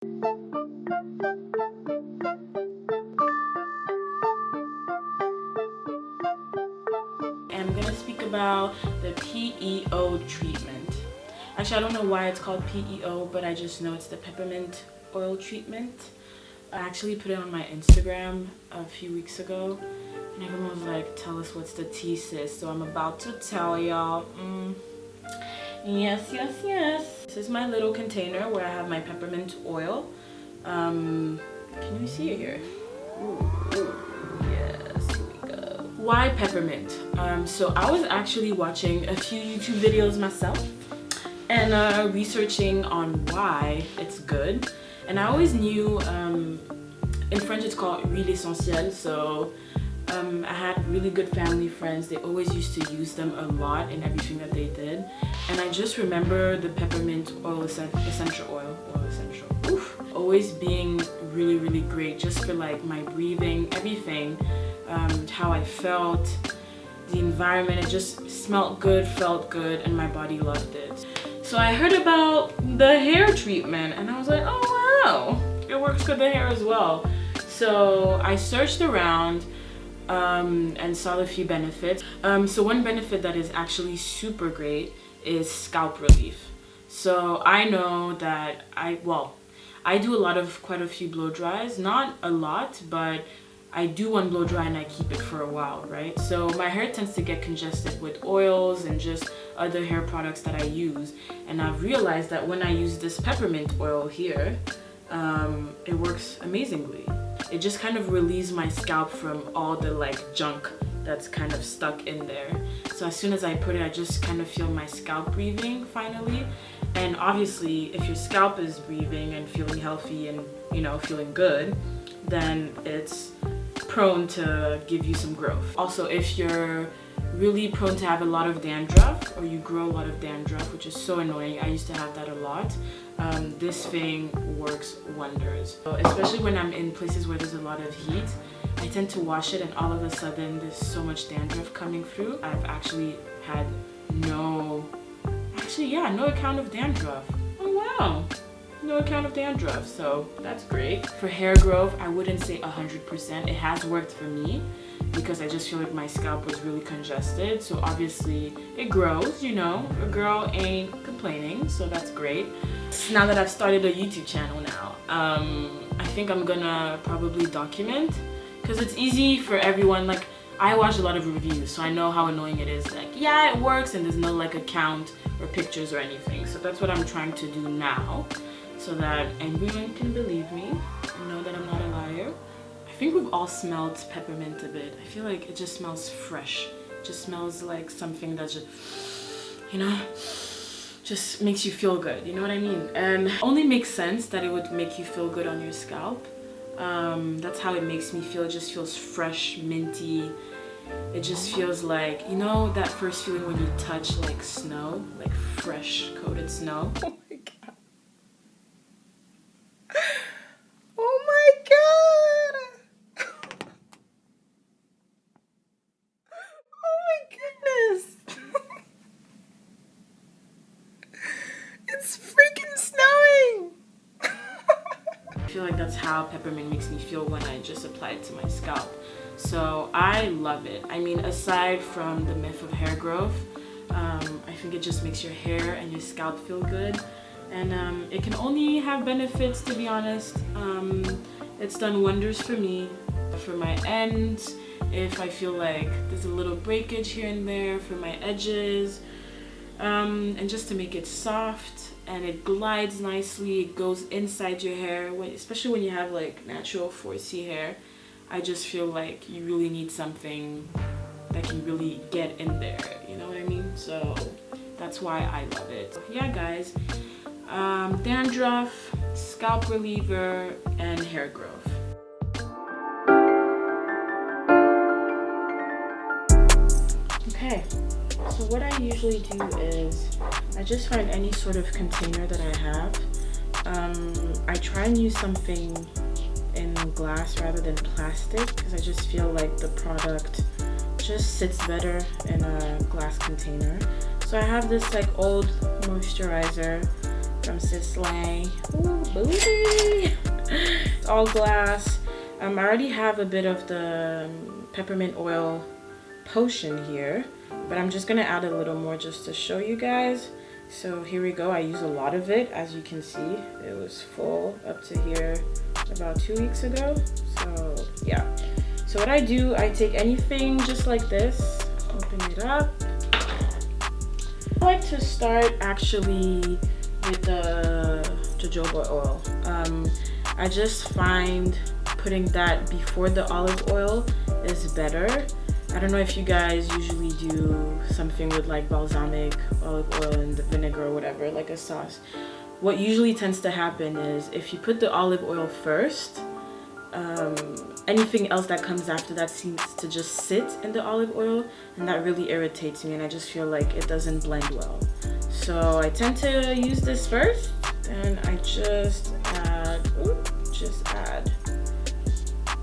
I'm gonna speak about the PEO treatment. Actually, I don't know why it's called PEO, but I just know it's the peppermint oil treatment. I actually put it on my Instagram a few weeks ago, and everyone was like, tell us what's the tea, sis. So I'm about to tell y'all. Yes. This is my little container where I have my peppermint oil. Can you see it here? Ooh. Yes, here we go. Why peppermint? So I was actually watching a few YouTube videos myself and researching on why it's good. And I always knew, in French it's called huile essentielle, so I had really good family friends. They always used to use them a lot in everything that they did. And I just remember the peppermint oil, essential oil, oof, always being really, really great just for like my breathing, everything, how I felt, the environment. It just smelled good, felt good, and my body loved it. So I heard about the hair treatment and I was like, oh wow, it works for the hair as well. So I searched around and saw a few benefits. So one benefit that is actually super great is scalp relief. So I know that I do quite a few blow dries, not a lot, but I do one blow dry and I keep it for a while, right? So my hair tends to get congested with oils and just other hair products that I use. And I've realized that when I use this peppermint oil here, it works amazingly. It just kind of relieves my scalp from all the like junk that's kind of stuck in there. So as soon as I put it, I just kind of feel my scalp breathing finally. And obviously if your scalp is breathing and feeling healthy and, you know, feeling good, then it's prone to give you some growth. Also, if you're really prone to have a lot of dandruff, or you grow a lot of dandruff, which is so annoying, I used to have that a lot, this thing works wonders. So especially when I'm in places where there's a lot of heat, I tend to wash it and all of a sudden there's so much dandruff coming through. I've actually had no account of dandruff. Oh wow, no account of dandruff, so that's great. For hair growth, I wouldn't say 100%. It has worked for me because I just feel like my scalp was really congested. So obviously it grows, you know, a girl ain't complaining, so that's great. Now that I've started a YouTube channel now, I think I'm gonna probably document, because it's easy for everyone. Like, I watch a lot of reviews, so I know how annoying it is. Like, yeah, it works, and there's no like account or pictures or anything. So that's what I'm trying to do now, so that everyone can believe me and know that I'm not a liar. I think we've all smelled peppermint a bit. I feel like it just smells fresh. It just smells like something that just, you know, just makes you feel good. You know what I mean? And it only makes sense that it would make you feel good on your scalp. That's how it makes me feel. It just feels fresh, minty. It just feels like, you know, that first feeling when you touch like snow, like fresh coated snow. Oh my god. Oh my god. Oh my goodness. It's freaking snowing. I feel like that's how peppermint makes me feel when I just apply it to my scalp. So I love it. I mean, aside from the myth of hair growth, I think it just makes your hair and your scalp feel good. And it can only have benefits, to be honest. It's done wonders for me, for my ends, if I feel like there's a little breakage here and there, for my edges, and just to make it soft, and it glides nicely. It goes inside your hair, especially when you have like natural 4C hair. I just feel like you really need something that can really get in there, you know what I mean? So that's why I love it. So yeah guys, dandruff, scalp reliever, and hair growth. Okay, so what I usually do is I just find any sort of container that I have. I try and use something in glass rather than plastic, because I just feel like the product just sits better in a glass container. So I have this like old moisturizer from Sislay. Ooh, booty. It's all glass. I already have a bit of the peppermint oil potion here, but I'm just gonna add a little more just to show you guys. So here we go. I use a lot of it. As you can see, it was full up to here about 2 weeks ago. So yeah. So what I do, I take anything just like this, open it up. I like to start actually with the jojoba oil. I just find putting that before the olive oil is better. I don't know if you guys usually do something with like balsamic olive oil and the vinegar or whatever, like a sauce. What usually tends to happen is if you put the olive oil first, anything else that comes after that seems to just sit in the olive oil, and that really irritates me, and I just feel like it doesn't blend well. So I tend to use this first, and I just add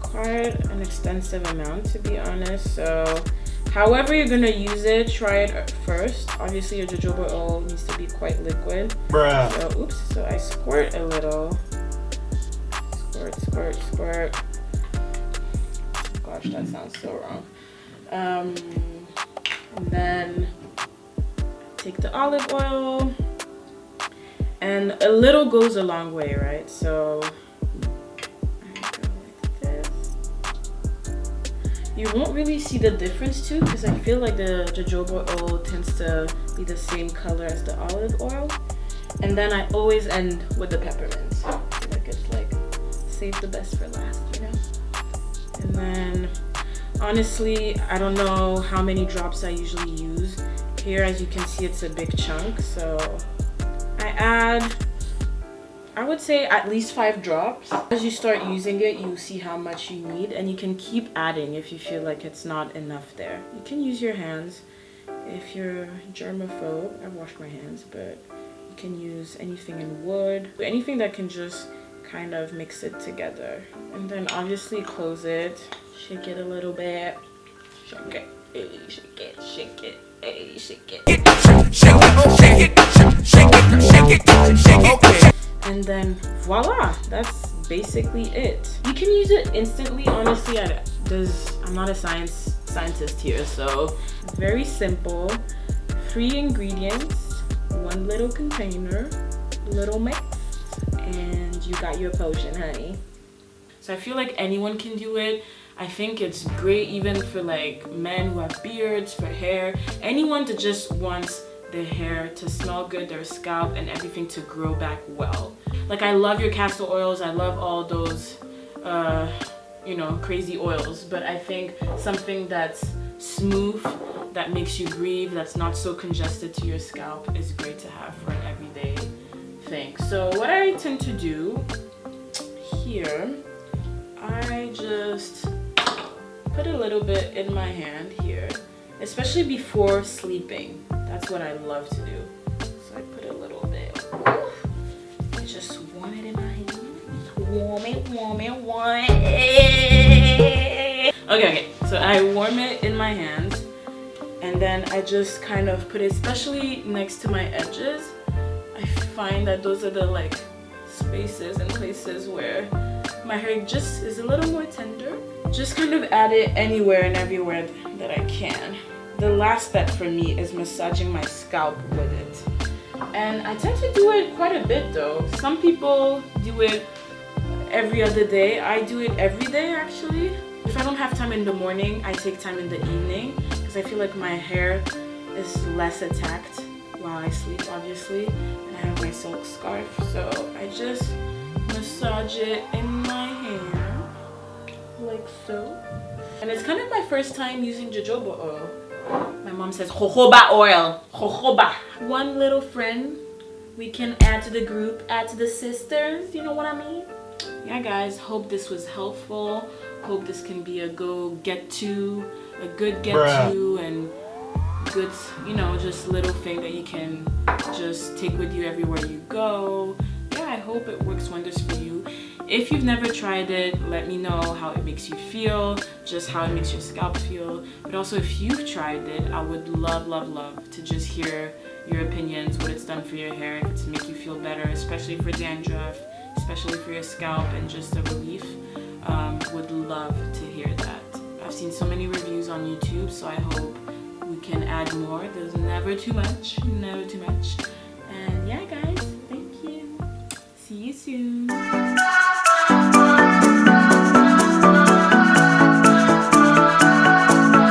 quite an extensive amount, to be honest. So however you're gonna use it, try it first. Obviously your jojoba oil needs to be quite liquid. Bruh. So oops, so I squirt a little. Squirt. Gosh, that sounds so wrong. And then take the olive oil, and a little goes a long way, right? So you won't really see the difference too, because I feel like the jojoba oil tends to be the same color as the olive oil. And then I always end with the peppermint. I feel like it's like save the best for last, you know? And then honestly, I don't know how many drops I usually use. Here, as you can see, it's a big chunk, so I add, I would say at least 5 drops. As you start using it, you see how much you need, and you can keep adding if you feel like it's not enough there. You can use your hands if you're germaphobe. I've washed my hands, but you can use anything in wood, anything that can just kind of mix it together. And then obviously close it, shake it a little bit, shake it, shake it, shake it, shake it. And then voila, that's basically it. You can use it instantly. Honestly, I'm not a scientist here, so it's very simple. 3 ingredients, 1 little container, little mix, and you got your potion, honey. So I feel like anyone can do it. I think it's great even for like men who have beards, for hair, anyone that just wants their hair to smell good, their scalp, and everything to grow back well. Like, I love your castor oils, I love all those you know, crazy oils, but I think something that's smooth, that makes you breathe, that's not so congested to your scalp is great to have for an everyday thing. So what I tend to do here, I just put a little bit in my hand here, especially before sleeping. That's what I love to do. So I put a little bit. I just warm it in my hand. Warm it. Okay. So I warm it in my hand, and then I just kind of put it, especially next to my edges. I find that those are the like spaces and places where my hair just is a little more tender. Just kind of add it anywhere and everywhere that I can. The last step for me is massaging my scalp with it. And I tend to do it quite a bit though. Some people do it every other day. I do it every day actually. If I don't have time in the morning, I take time in the evening, because I feel like my hair is less attacked while I sleep, obviously. And I have my silk scarf, so I just massage it in my hair like so. And it's kind of my first time using jojoba oil. My mom says jojoba oil, jojoba. One little friend we can add to the group, add to the sisters, you know what I mean? Yeah guys, hope this was helpful. Hope this can be a good get to, and good, you know, just little thing that you can just take with you everywhere you go. Yeah, I hope it works wonders for you. If you've never tried it, let me know how it makes you feel, just how it makes your scalp feel. But also if you've tried it, I would love to just hear your opinions, what it's done for your hair, if it's make you feel better, especially for dandruff, especially for your scalp, and just a relief. Would love to hear that. I've seen so many reviews on YouTube, so I hope we can add more. There's never too much, never too much. And yeah, guys, thank you. See you soon.